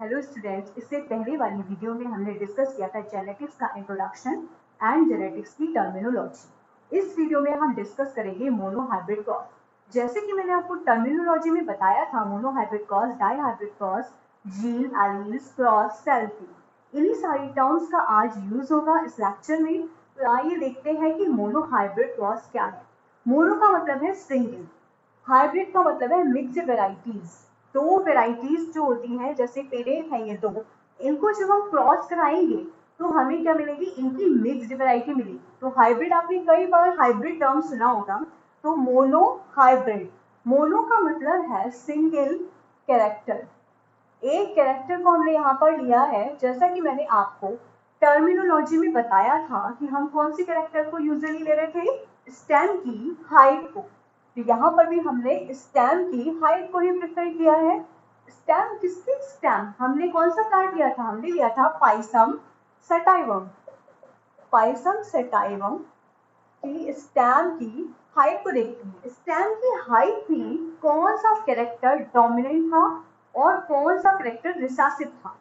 Hello students, इससे पहले वाली वीडियो में हमने डिस्कस किया था जेनेटिक्स का इंट्रोडक्शन एंड जेनेटिक्स की टर्मिनोलॉजी। इस वीडियो में हम डिस्कस करेंगे मोनोहाइब्रिड क्रॉस। जैसे कि मैंने आपको टर्मिनोलॉजी में बताया था, monohybrid cross, dihybrid cross, gene, alleles, cross, selfie, इन्हीं सारी टर्म्स का आज यूज होगा इस लेक्चर में। तो आइए देखते हैं कि मोनोहाइब्रिड क्रॉस क्या है। मोनो का मतलब है सिंगल, हाइब्रिड का मतलब है मिक्स्ड वेराइटीज। दो वेराइटीज जो होती हैं, जैसे पेरेंट है ये दो, इनको जब हम क्रॉस कराएंगे तो हमें क्या मिलेगी, इनकी मिक्स्ड वेराइटी मिलेगी। तो हाइब्रिड, आपने कई बार हाइब्रिड टर्म सुना होगा। तो मोनो हाइब्रिड, मोनो का मतलब है सिंगल कैरेक्टर। एक कैरेक्टर को हमने यहाँ पर लिया है, जैसा कि मैंने आपको टर्मिनोलॉजी में बताया था कि हम कौन सी कैरेक्टर को यूजुअली ले रहे थे, स्टेम की हाइट को। तो यहाँ पर भी हमने स्टेम की हाइट को ही प्रेफर किया है। स्टेम किसकी, स्टेम हमने कौन सा प्लांट लिया था, हमने लिया था पाइसम सटाइवम। पाइसम सटाइवम की स्टेम की हाइट को देखते हैं। स्टेम की हाइट में कौन सा कैरेक्टर डोमिनेंट था और कौन सा कैरेक्टर रिसेसिव था।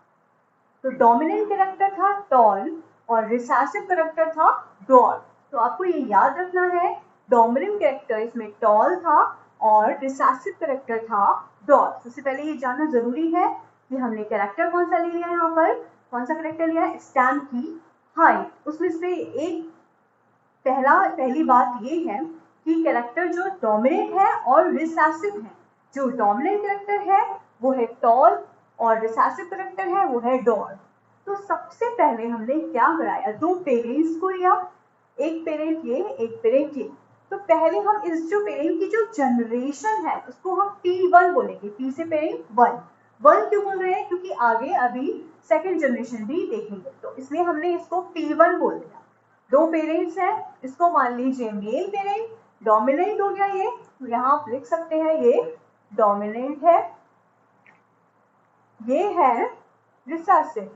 तो डोमिनेंट कैरेक्टर था टॉल और रिसेसिव कैरेक्टर था डॉर्फ। तो आपको ये याद रखना है, डोमिनेंट कैरेक्टर इसमें टॉल था और रिसेसिव कैरेक्टर था डॉर्फ। सबसे पहले ये जानना जरूरी है कि हमने कैरेक्टर कौन सा ले लिया है, यहाँ पर कौन सा कैरेक्टर लिया है, स्टेम की हाइट। उसमें से एक पहली बात ये है कि कैरेक्टर जो डोमिनेंट है और रिसेसिव है, जो डोमिनेंट कैरेक्टर है वो है टॉल और रिसेसिव कैरेक्टर है वो है डॉर्फ। तो सबसे पहले हमने क्या कराया, दो पेरेंट्स को लिया, एक पेरेंट ये, एक पेरेंट ये। तो पहले हम इस जो पेरेंट की जो जनरेशन है उसको हम P1 बोलेंगे। P से पेरेंट वन क्यों बोल रहे हैं, क्योंकि आगे अभी सेकेंड जनरेशन भी देखेंगे, तो इसलिए हमने इसको P1 बोल दिया। दो पेरेंट्स हैं, इसको मान लीजिए मेल पेरेंट, डोमिनेंट हो गया ये, तो यहाँ आप लिख सकते हैं ये डोमिनेंट है, ये है रिसेसिव।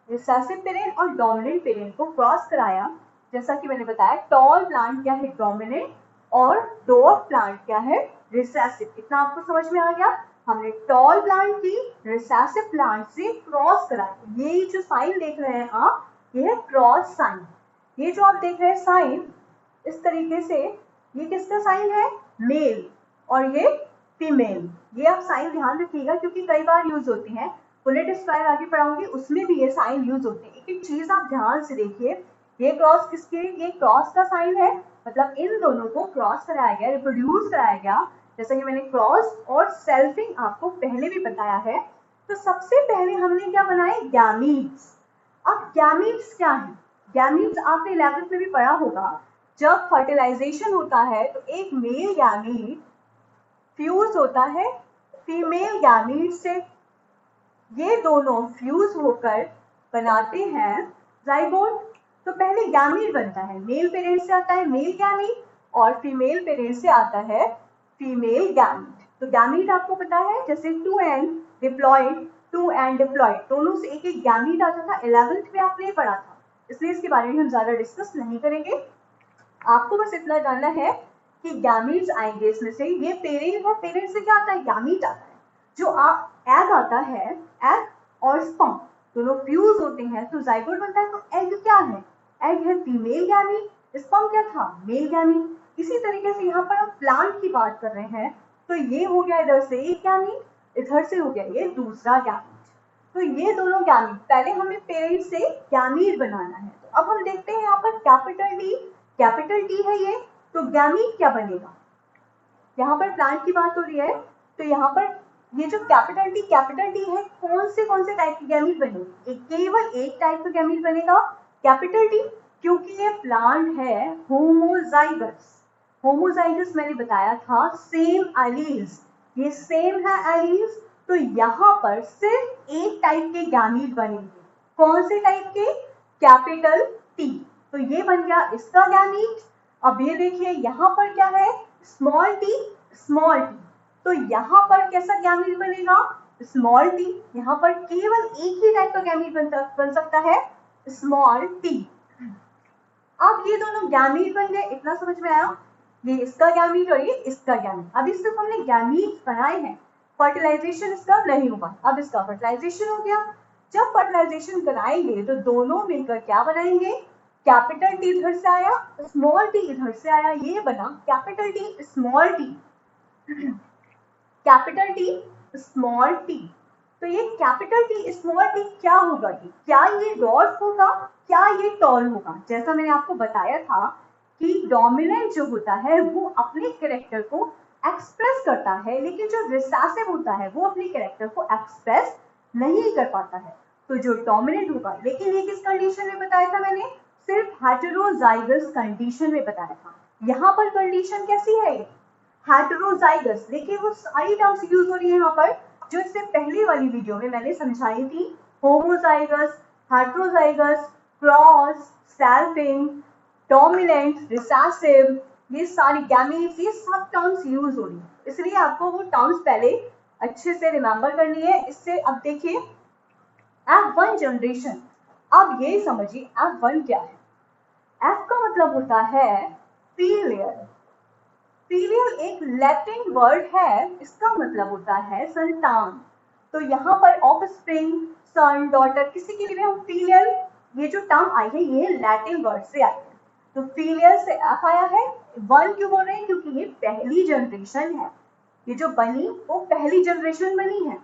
रिसेसिव पेरेंट और डोमिनेंट पेरेंट को क्रॉस कराया। जैसा कि मैंने बताया, टॉल प्लांट क्या है, डोमिनेंट, और डॉर्फ प्लांट क्या है, रिसेसिव। इतना आपको समझ में आ गया। हमने टॉल प्लांट की रिसेसिव प्लांट से क्रॉस कराया। ये जो साइन देख रहे हैं आप, ये है क्रॉस साइन। ये जो आप देख रहे हैं साइन इस तरीके से, ये किसका साइन है, मेल, और ये फीमेल। ये आप साइन ध्यान रखिएगा क्योंकि कई बार यूज होती हैं। बुलेट स्क्वायर आगे पढ़ाऊंगी, उसमें भी ये साइन यूज होते हैं। एक एक चीज आप ध्यान से देखिए। ये क्रॉस किसके, ये क्रॉस का साइन है, मतलब इन दोनों को क्रॉस कराया गया, रिप्रोड्यूस कराया गया। जैसे कि मैंने क्रॉस और सेल्फिंग आपको पहले भी बताया है। तो सबसे पहले हमने क्या बनाए, गैमीट्स। अब गैमीट्स क्या है, गैमीट्स आपने 11th में भी पढ़ा होगा। जब फर्टिलाइजेशन होता है तो एक मेल गैमीट फ्यूज होता है फीमेल गैमीट से। ये दोनों फ्यूज होकर बनाते हैं जाइगोट। तो पहले गैमीट बनता है, मेल पेरेंट से आता है मेल गैमीट और फीमेल पेरेंट से आता है फीमेल गैमीट। तो गैमीट आपको पता है, जैसे two and diploid, two and diploid, दोनों से एक एक गैमीट आता था। 11th में आपने पढ़ा था, इसलिए इसके बारे में हम ज्यादा डिस्कस नहीं करेंगे। आपको बस इतना जानना है कि गैमीट्स आएंगे इसमें से। ये पेरेंट है, पेरेंट से क्या आता है, गैमीट आता है। जो एग आता है, एग और स्पर्म दोनों फ्यूज होते हैं तो जाइगोट बनता है। तो एग क्या है, एग है फीमेल गैमीट, स्पर्म क्या था, मेल गैमीट। इसी तरीके से यहाँ पर हम प्लांट की बात कर रहे हैं, तो ये हो गया इधर से एक गैमीट, इधर से हो गया ये दूसरा गैमीट। तो ये दोनों गैमीट, पहले हमें पेरेंट से गैमीट बनाना है। तो अब हम देखते हैं यहाँ पर कैपिटल डी, कैपिटल टी है ये, तो गैमीट क्या बनेगा। यहाँ पर प्लांट की बात हो रही है, तो यहाँ पर ये जो कैपिटल टी है, कौन से टाइप की गैमीट बनेगी, केवल एक टाइप का गैमीट बनेगा कैपिटल टी, क्योंकि ये प्लांट है होमोजाइगस। होमोजाइगस मैंने बताया था, सेम एलील्स, ये सेम है एलील्स। तो यहाँ पर सिर्फ एक टाइप के गैमीट बनेंगे। कौन से टाइप के, कैपिटल टी। तो ये बन गया इसका गैमीट। अब ये देखिए यहाँ पर क्या है, स्मॉल टी, स्मॉल टी। तो यहाँ पर कैसा गैमीट बनेगा, स्मॉल टी। यहाँ पर केवल एक ही टाइप का गैमीट बन सकता है, स्मॉल टी। अब ये दोनों गैमीट बन गए, इतना समझ में आया। ये इसका गैमीट और ये इसका गैमीट। अभी सिर्फ हमने गैमीट बनाए हैं, फर्टिलाइजेशन इसका नहीं हुआ, अब इसका फर्टिलाइजेशन हो गया। जब फर्टिलाइजेशन कराएंगे तो दोनों मिलकर क्या बनाएंगे, कैपिटल टी इधर से आया, स्मॉल टी इधर से आया, ये बना capital T small T, capital T small T. तो ये कैपिटल टी स्मॉल टी क्या होगा, ये क्या ये डॉर्फ होगा, क्या ये टॉल होगा। जैसा मैंने आपको बताया था कि डोमिनेंट जो होता है वो अपने कैरेक्टर को एक्सप्रेस करता है, लेकिन जो रिसेसिव होता है वो अपने कैरेक्टर को एक्सप्रेस नहीं कर पाता है। तो जो डोमिनेंट होगा, लेकिन ये किस कंडीशन में बताया था मैंने, सिर्फ हेटेरोजाइगस कंडीशन में बताया था। यहाँ पर कंडीशन कैसी है, हेटेरोजाइगस। देखिए वो सारी टर्म्स यूज हो रही है यहाँ पर जो इससे पहले वाली वीडियो में मैंने समझाई थी, homozygous, heterozygous, cross, selfing, dominant, recessive, ये सारी गैमीट्स, ये सब टर्म्स यूज हो रही है, इसलिए आपको वो टर्म्स पहले अच्छे से रिमेम्बर करनी है। इससे अब देखिए F1 जनरेशन, अब ये समझिए F1 क्या है। F का मतलब होता है फीलियल। फीलियल एक लैटिन वर्ड है, इसका मतलब होता है संतान। तो यहाँ पर ऑफस्प्रिंग, सन, डॉटर, किसी के लिए हम फीलियल, ये जो टर्म आई है ये लैटिन वर्ड से आई है। तो फीलियल से एफ आया है। वन क्यों बोल रहे हैं, क्योंकि ये पहली जनरेशन है, ये जो बनी वो पहली जनरेशन बनी है,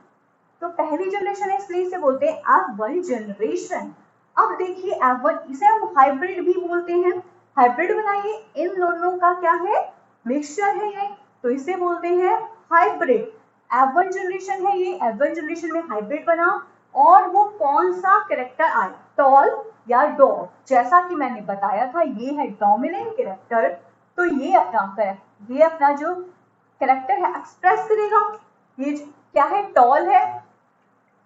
तो पहली जनरेशन है इसलिए इसे बोलते हैं F1 जनरेशन। अब देखिए F1, इसे हम हाइब्रिड भी बोलते हैं। हाइब्रिड बनाइए, इन दोनों का क्या है, मिक्सचर है ये, तो इसे बोलते हैं हाइब्रिड। F1 जनरेशन है ये, F1 जनरेशन में हाइब्रिड बना, और वो कौन सा कैरेक्टर आया, टॉल या डॉर्फ। जैसा कि मैंने बताया था ये है डोमिनेंट कैरेक्टर, तो ये अपना जो कैरेक्टर है एक्सप्रेस करेगा, ये क्या है, टॉल है।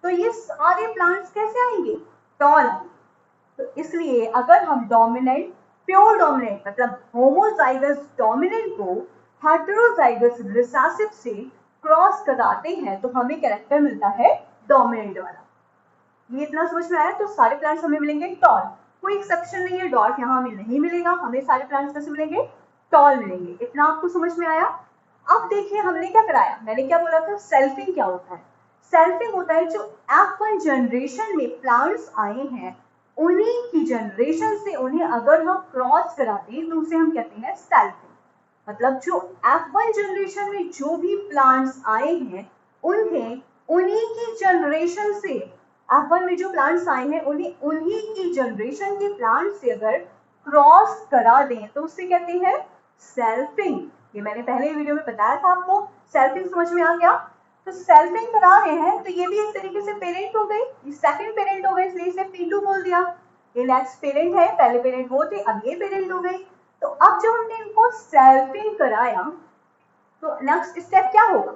तो ये सारे प्लांट्स कैसे आएंगे, टॉल। तो इसलिए अगर हम डोमिनेंट, प्योर डोमिनेंट मतलब होमोजाइगस डोमिनेंट को हेटेरोजाइगस रिसेसिव से क्रॉस कराते हैं तो हमें कैरेक्टर मिलता है डोमिनेंट वाला। ये इतना समझ में आया। तो सारे प्लांट्स हमें मिलेंगे टॉल, कोई एक्सेप्शन नहीं है, डॉर्फ यहाँ हमें नहीं मिलेगा, हमें सारे प्लांट्स कैसे मिलेंगे, टॉल मिलेंगे। इतना आपको समझ में आया। अब देखिए हमने क्या कराया, मैंने क्या बोला था, सेल्फिंग क्या होता है। सेल्फिंग होता है जो F1 जनरेशन में प्लांट्स आए हैं उन्हीं की जनरेशन से उन्हें अगर हम क्रॉस कराते हैं तो उसे हम कहते हैं सेल्फिंग। मतलब जो F1 जनरेशन में जो भी प्लांट्स आए हैं उन्हें उन्हीं की जनरेशन से, F1 में जो प्लांट्स आए हैं उन्हें उन्हीं की जनरेशन के प्लांट से अगर क्रॉस करा दें तो उसे कहते हैं सेल्फिंग। ये मैंने पहले वीडियो में बताया था आपको, सेल्फिंग समझ में आ गया। तो सेल्फिंग करा रहे हैं तो ये भी एक तरीके से पेरेंट हो गई, ये सेकंड पेरेंट हो गए इसलिए इसे P2 बोल दिया। ये नेक्स्ट पेरेंट है, पहले पेरेंट वो थे, अब ये पेरेंट हो गए। तो अब जब हमने इनको सेल्फिंग कराया तो नेक्स्ट स्टेप क्या होगा,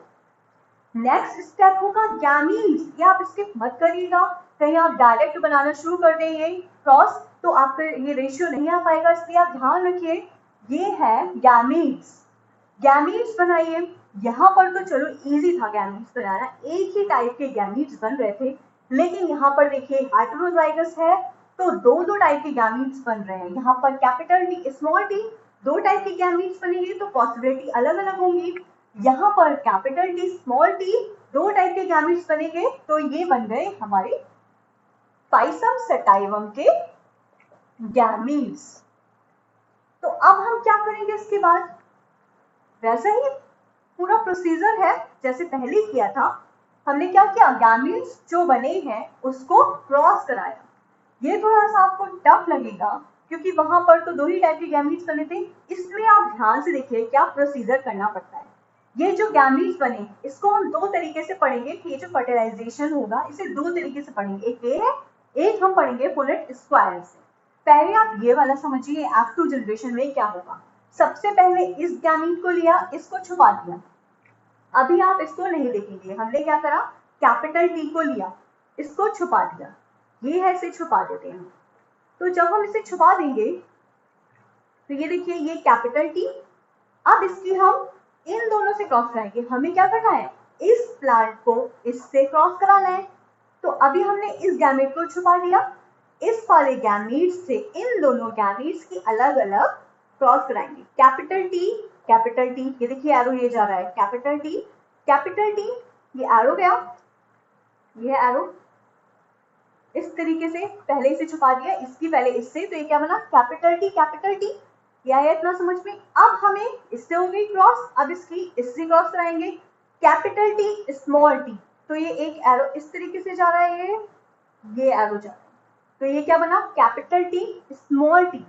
नेक्स्ट स्टेप होगा गैमीट्स। ये आप स्किप मत करिएगा, कहीं आप डायरेक्ट बनाना शुरू कर दें ये क्रॉस तो आपका ये रेशियो नहीं आ पाएगा, इसलिए आप ध्यान रखिए। ये है गैमीट्स, गैमीट्स बनाइए। यहाँ पर तो चलो इजी था गैमीट्स बनाना, एक ही टाइप के गैमीट्स बन रहे थे, लेकिन यहाँ पर देखिए हेटेरोजाइगस है तो दो टाइप के गैमीट्स बन रहे हैं। यहाँ पर कैपिटल टी स्मॉल टी, दो टाइप के गैमीट्स बनेंगे तो पॉसिबिलिटी अलग अलग होंगी। यहाँ पर कैपिटल टी स्मॉल टी, दो टाइप के गैमीट्स बनेंगे तो ये बन गए हमारे पाइसम सेटाइवम के गैमीट्स। तो अब हम क्या करेंगे इसके बाद, वैसा ही पूरा प्रोसीजर है जैसे पहले किया था। हमने क्या किया, गैमीट्स जो बने हैं उसको क्रॉस कराया। ये थोड़ा सा आपको टफ लगेगा क्योंकि वहां पर तो दो ही टाइप के गैमीट्स बने थे, इसलिए आप ध्यान से देखिए क्या प्रोसीजर करना पड़ता है। ये जो गैमीट्स बने इसको हम दो तरीके से पढ़ेंगे कि ये जो फर्टिलाइजेशन होगा इसे दो तरीके से पढ़ेंगे, एक ये है, एक हम पढ़ेंगे पुनेट स्क्वायर से। पहले आप ये वाला समझिए F2 जनरेशन में क्या होगा। सबसे पहले इस गैमीट को लिया, इसको छुपा दिया, अभी आप इसको नहीं देखेंगे, हमने क्या करा, कैपिटल टी को लिया, इसको छुपा दिया, ये है इसे छुपा देते हैं। तो जब हम इसे छुपा देंगे तो ये देखिए ये कैपिटल टी, अब इसकी हम इन दोनों से क्रॉस कराएंगे। हमें क्या करना है, इस प्लांट को इससे क्रॉस कराना है। तो अभी हमने इस गैमेट को छुपा दिया, इस वाले गैमेट से इन दोनों गैमेट्स की अलग अलग क्रॉस कराएंगे। कैपिटल टी, ये देखिए एरो ये जा रहा है, कैपिटल टी ये एरो गया, ये एरो इस तरीके से पहले इसे छुपा दिया, इसकी पहले इससे, तो ये क्या बना कैपिटल टी। ये आया इतना समझ में। अब हमें इससे हो गई क्रॉस, अब इसकी इससे क्रॉस कराएंगे, कैपिटल टी स्मॉल टी, तो ये एक एरो इस तरीके से जा रहा है, ये एरो जा रहा है, तो ये क्या बना कैपिटल टी स्मॉल टी,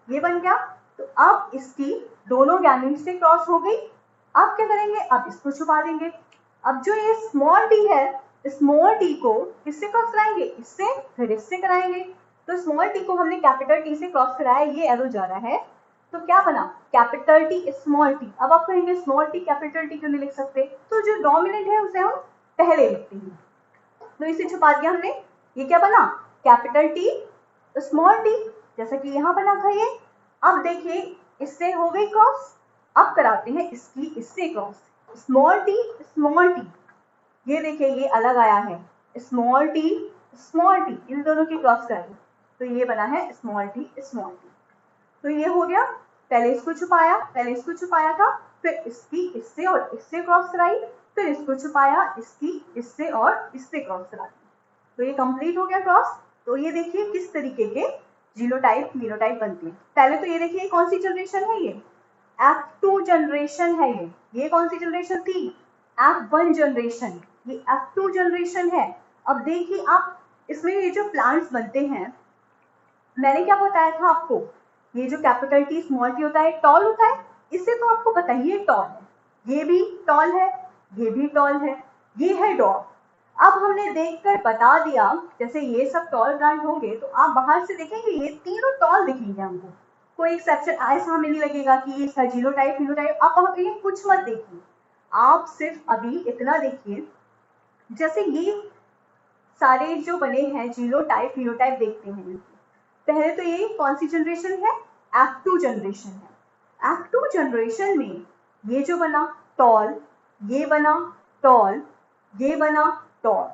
ये बन गया। तो अब इसकी दोनों गैमेट से क्रॉस हो गई। अब क्या करेंगे, अब इसको छुपा देंगे। अब जो ये स्मॉल टी है, स्मॉल टी को किससे क्रॉस कराएंगे, इससे, फिर इससे कराएंगे। तो स्मॉल टी को हमने कैपिटल टी से क्रॉस कराया, ये एरो जा रहा है, तो क्या बना कैपिटल टी स्मॉल टी। अब आप कहेंगे स्मॉल टी कैपिटल टी क्यों नहीं लिख सकते, तो जो डोमिनेंट है उसे हम पहले लिखते हैं, तो इसे छुपा दिया हमने। ये क्या बना कैपिटल टी स्मॉल टी, जैसा कि यहाँ बना था ये। अब देखिए इससे हो गई क्रॉस, अब कराते हैं इसकी इससे क्रॉस, स्मॉल टी, ये देखिए ये अलग आया है, स्मॉल टी, इन दोनों की क्रॉस कराई, तो ये बना है स्मॉल टी। तो ये हो गया, पहले इसको छुपाया था, फिर इसकी इससे और इससे क्रॉस कराई, फिर इसको छुपाया, इसकी इससे और इससे क्रॉस कराई, तो ये कंप्लीट हो गया क्रॉस। तो ये देखिए किस तरीके के जीनोटाइप फिनोटाइप बनते हैं। पहले तो ये देखिए कौन सी जनरेशन है, ये F2 जनरेशन है, ये कौन सी जनरेशन थी, F1 जनरेशन, ये F2 जनरेशन है। अब देखिए आप इसमें ये जो प्लांट्स बनते हैं, मैंने क्या बताया था आपको, ये जो कैपिटल टी स्मॉल टी होता है टॉल होता है, इससे तो आपको पता ही है टॉल है, ये भी टॉल है, ये भी टॉल है, ये है डॉग। अब हमने देखकर बता दिया, जैसे ये सब टॉल प्लांट होंगे तो आप बाहर से देखेंगे ये तीनों टॉल दिखेंगे हमको, कोई एक्सेप्शन ऐसा हमें नहीं लगेगा कि ये इसका जीनोटाइप फिनोटाइप, आप वहां पे कुछ मत देखिए, आप सिर्फ अभी इतना देखिए, जैसे ये सारे जो बने हैं जीनोटाइप फिनोटाइप देखते हैं। पहले तो ये कौन सी जनरेशन है, F2 जनरेशन है। F2 जनरेशन में ये जो बना टॉल, ये बना टॉल, ये बना टॉल,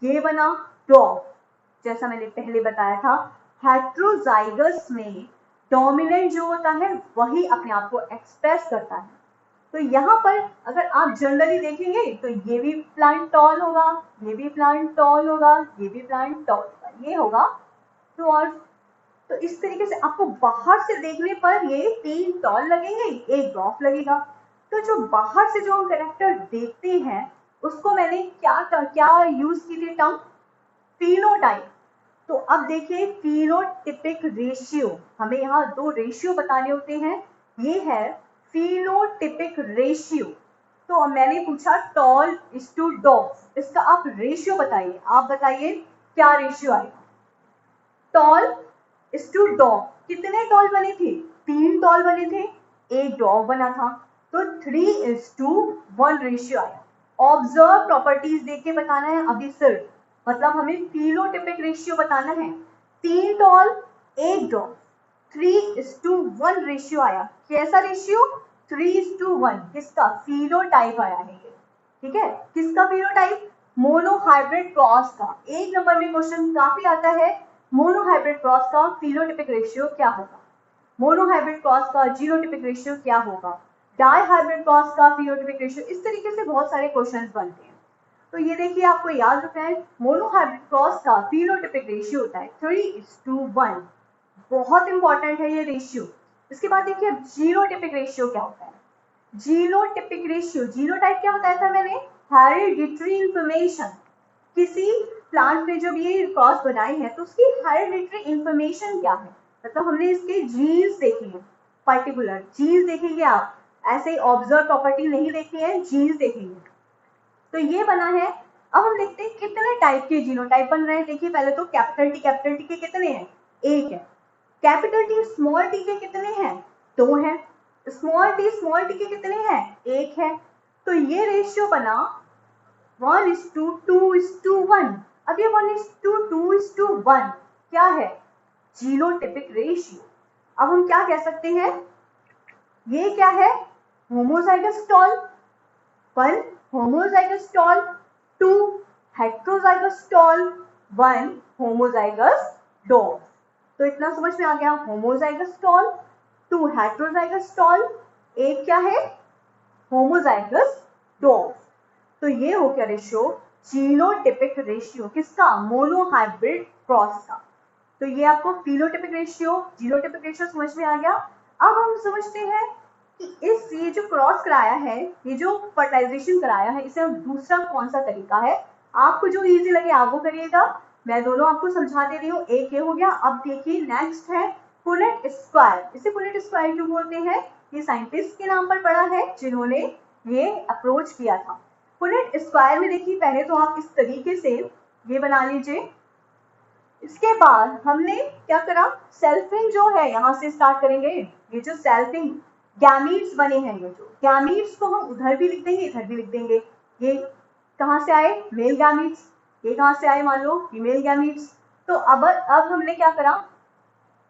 ये बना डॉग। जैसा मैंने पहले बताया था, हेट्रोजाइगस में डोमिनेंट जो होता है वही अपने आप को एक्सप्रेस करता है। तो यहाँ पर अगर आप जनरली देखेंगे तो ये भी प्लांट टॉल होगा, ये भी प्लांट टॉल होगा, ये भी प्लांट टॉल होगा, ये होगा डॉर्फ। तो इस तरीके से आपको बाहर से देखने पर ये 3 टॉल लगेंगे, एक डॉर्फ लगेगा। तो जो बाहर से जो हम कैरेक्टर देखते हैं उसको मैंने क्या यूज की थी टर्म, फिनोटाइप। तो अब देखिए फिनोटिपिक रेशियो, हमें यहाँ 2 रेशियो बताने होते हैं, ये है फिनोटिपिक रेशियो। तो मैंने पूछा टॉल इज टू डॉग, इसका आप रेशियो बताइए, आप बताइए क्या रेशियो आएगा, टॉल इज टू डॉग। कितने टॉल बने थे, 3 टॉल बने थे, एक डॉग बना था, तो 3:1 रेशियो आया। ऑब्जर्व प्रॉपर्टीज देख के बताना है अभी सिर्फ, मतलब हमें फिनोटिपिक रेशियो बताना है, 3 टॉल एक डॉग, 3:1 रेशियो आया। कैसा रेशियो, 3:1, किसका फिनोटाइप आया है ये, ठीक है, किसका फिनोटाइप, मोनोहाइब्रिड क्रॉस का। 1 नंबर में क्वेश्चन काफी आता है, मोनोहाइब्रिड क्रॉस का फिनोटिपिक रेशियो क्या होगा, मोनोहाइब्रिड क्रॉस का जीनोटिपिक रेशियो क्या होगा, डाई हाइब्रिड क्रॉस का फिनोटिपिक रेशियो, इस तरीके से बहुत सारे क्वेश्चंस बनते हैं। तो ये देखिए आपको याद रखना है, मोनोहाइब्रिड क्रॉस का फिनोटिपिक रेशियो होता है 3:1, बहुत इंपॉर्टेंट है ये रेशियो। इसके बाद देखिए जीनोटिपिक रेशियो क्या होता है, जीनोटिपिक रेशियो, जीनोटाइप क्या होता है मैंने, हेरिडिटरी इंफॉर्मेशन, किसी प्लांट में जब ये क्रॉस बनाई है तो उसकी हेरिडिटरी इंफॉर्मेशन क्या है, मतलब हमने इसके जीन्स देखे हैं, पर्टिकुलर जीन्स देखेंगे आप, ऐसे ही ऑब्जर्व प्रॉपर्टी नहीं देखी है, जीन्स देखेंगे। तो ये बना है। अब हम देखते हैं कितने टाइप के जीनोटाइप बन रहे हैं। देखिए पहले तो कैपिटल टी के कितने हैं, एक है, कैपिटल टी स्मॉल टी के कितने हैं, 2 हैं, स्मॉल टी के कितने हैं, 1 है। तो ये रेशियो बना 1:2:1। अब ये 1:2:1 क्या है, जीनोटिपिक रेशियो। अब हम क्या कह सकते हैं, ये क्या है, homozygous tall, 1 homozygous tall, 2 heterozygous tall, 1 homozygous dwarf. तो इतना समझ में आ गया, होमोजाइगस टॉल, 2 हेट्रोजाइगस टॉल, एक क्या है होमोजाइगस डॉर्फ। तो ये हो गया रेशियो जीनोटिपिक रेशियो किसका, मोनोहाइब्रिड क्रॉस का। तो ये आपको फिनोटिपिक रेशियो, जीनोटिपिक रेशियो समझ में आ गया। अब हम समझते हैं कि ये जो क्रॉस कराया है, ये जो फर्टिलाइजेशन कराया है, इसे दूसरा कौन सा तरीका है, आपको जो इजी लगे आप वो करिएगा। मैं दोनों आपको समझा दे रही हूँ, एक ये हो गया। अब देखिए नेक्स्ट है पुनेट स्क्वायर। इसे पुनेट स्क्वायर क्यों बोलते हैं, ये साइंटिस्ट के नाम पर पड़ा है जिन्होंने ये अप्रोच किया था। पुनेट स्क्वायर में देखिए पहले तो आप इस तरीके से ये बना लीजिए। इसके बाद हमने क्या करा, सेल्फिंग जो है यहाँ से स्टार्ट करेंगे। ये जो सेल्फिंग गैमीट्स बने हैं, ये जो गैमीट्स को हम उधर भी लिख देंगे इधर भी लिख देंगे। ये कहाँ से आए, मेल गैमीट्स। ये कहाँ से आए, मान लो फीमेल गैमीट्स। तो अब हमने क्या करा,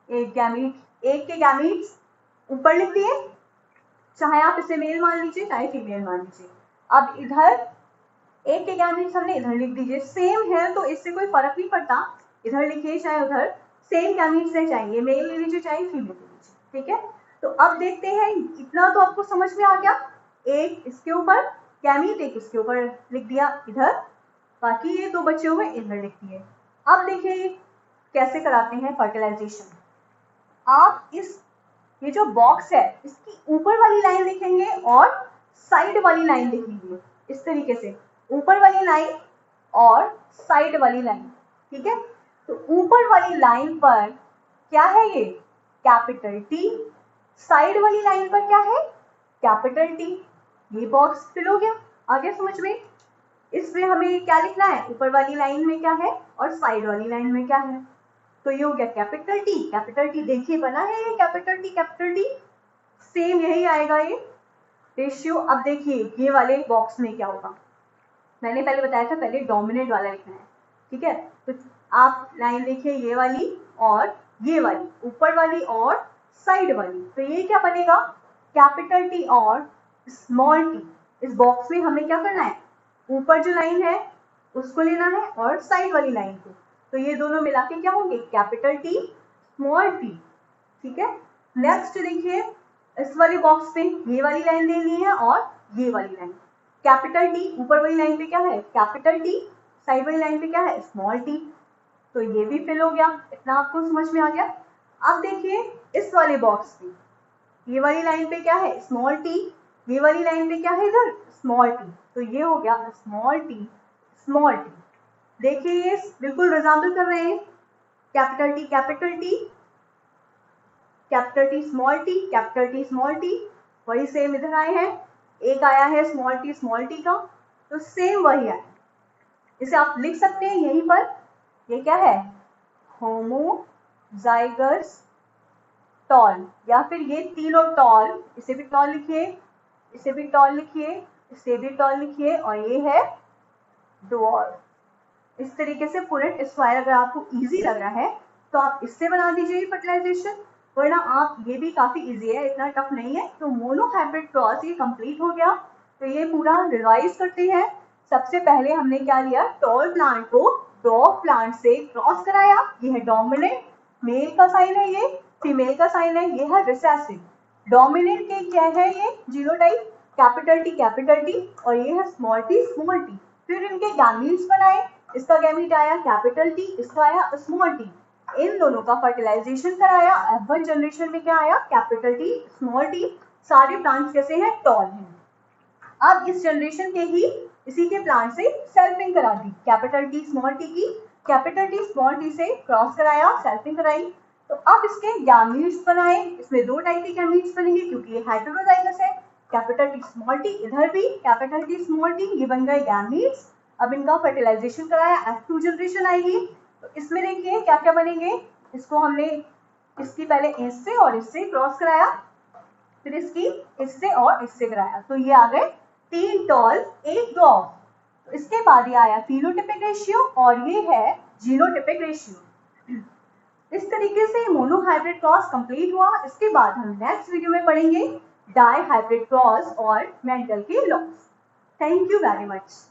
एक के गैमीट्स ऊपर लिख दिए, चाहे आप इसे मेल मान लीजिए चाहे फीमेल मान लीजिए। अब इधर एक के गैमीट्स हमने इधर लिख दीजिए, सेम है तो इससे कोई फर्क नहीं पड़ता, इधर लिखिए चाहे उधर, सेम गैमीट्स है, चाहे मेल ले लीजिए चाहे फीमेल ले लीजिए, ठीक है। तो अब देखते हैं, इतना तो आपको समझ में आ गया। एक इसके ऊपर गैमीट, एक इसके ऊपर लिख दिया इधर, बाकी ये दो बचे हुए इधर लिख दिए। अब देखिए कैसे कराते हैं फर्टिलाइजेशन। आप ये जो बॉक्स है इसकी ऊपर वाली लाइन लिखेंगे और साइड वाली लाइन लिख लीजिए इस तरीके से, ऊपर वाली लाइन और साइड वाली लाइन, ठीक है। तो ऊपर वाली लाइन पर क्या है, ये कैपिटल टी, साइड वाली लाइन पर क्या है, कैपिटल टी। ये बॉक्स फिल हो गया, आ गया समझ में। इसमें हमें क्या लिखना है, ऊपर वाली लाइन में क्या है और साइड वाली लाइन में क्या है। तो ये हो गया कैपिटल टी, कैपिटल टी देखिए बना है ये कैपिटल टी, सेम यही आएगा ये रेशियो। अब देखिए ये वाले बॉक्स में क्या होगा, मैंने पहले बताया था पहले डोमिनेंट वाला लिखना है, ठीक है। तो आप लाइन देखिए ये वाली और ये वाली, ऊपर वाली और साइड वाली। तो ये क्या बनेगा, कैपिटल टी और स्मॉल टी। इस बॉक्स में हमें क्या करना है, ऊपर जो लाइन है उसको लेना है और साइड वाली लाइन को, तो ये दोनों मिला के क्या होंगे, कैपिटल टी स्मॉल टी, ठीक है। नेक्स्ट देखिए इस वाले बॉक्स पे ये वाली लाइन लेनी है और ये वाली लाइन, कैपिटल टी ऊपर वाली लाइन पे क्या है कैपिटल टी, साइड वाली लाइन पे क्या है स्मॉल टी। तो ये भी फिल हो गया, इतना आपको समझ में आ गया। अब देखिए इस वाले बॉक्स पे ये वाली लाइन पे क्या है स्मॉल टी, ये वाली लाइन पे क्या है इधर स्मॉल टी, तो ये हो गया स्मॉल टी स्मॉल टी। देखिए ये बिल्कुल रिजेंबल कर रहे हैं, capital T capital T, capital T small T, वही सेम इधर आए हैं, एक आया है स्मॉल टी का, तो सेम वही आया। इसे आप लिख सकते हैं यहीं पर, ये क्या है होमोजाइगस टॉल, या फिर ये तीनों टॉल, इसे भी टॉल लिखिए, इसे भी टॉल लिखिए, इसे भी टॉल लिखिए, और ये है डॉर्फ। इस तरीके से पुनेट स्क्वायर अगर आपको इजी लग रहा है तो आप इससे बना दीजिए फर्टिलाइजेशन, वरना आप ये भी काफी इजी है, इतना टफ नहीं है। तो मोनोहाइब्रिड क्रॉस ये कंप्लीट हो गया। तो ये पूरा रिवाइज करते हैं। सबसे पहले हमने क्या लिया, टॉल प्लांट को डॉर्फ प्लांट से क्रॉस कराया, ये है डोमिनेंट, मेल का साइन है, ये फीमेल का साइन है, ये है रिसेसिव। डोमिनेंट के क्या है, ये जीनोटाइप कैपिटल टी और ये है स्मॉल टी। फिर इनके गैमीट्स बनाए, इसका गैमीट आया कैपिटल टी, इसका आया स्मॉल टी, इन दोनों का फर्टिलाइजेशन कराया। F1 जनरेशन में क्या आया कैपिटल टी स्मॉल टी, सारे प्लांट्स कैसे हैं टॉल हैं। अब इस जनरेशन के ही इसी के प्लांट से सेल्फिंग करा दी, कैपिटल टी स्मॉल टी की, कैपिटल टी स्मॉल टी से क्रॉस कराया, सेल्फिंग कराई। तो अब इसके गैमीट्स बनाए, इसमें दो टाइप के गैमीट्स बनेंगे क्योंकि ये हेटेरोजाइगस है। कैपिटल टी स्मॉल टी, इधर भी कैपिटल टी स्मॉल टी, ये बन गए गैमीट्स। अब इनका फर्टिलाइजेशन कराया, F2 जनरेशन आएगी। तो इसमें देखिए क्या क्या बनेंगे, इसको हमने इसकी पहले इससे और इससे क्रॉस कराया, फिर इसकी इससे और इससे कराया, तो ये आ गए 3 टॉल 1 डॉर्फ। तो इसके बाद ये आया फिनोटिपिक रेशियो और ये है जीनोटिपिक रेशियो। इस तरीके से मोनोहाइब्रिड क्रॉस कंप्लीट हुआ। इसके बाद हम नेक्स्ट वीडियो में पढ़ेंगे डाई हाइब्रिड क्रॉस और मेंडल के laws. Thank you very much.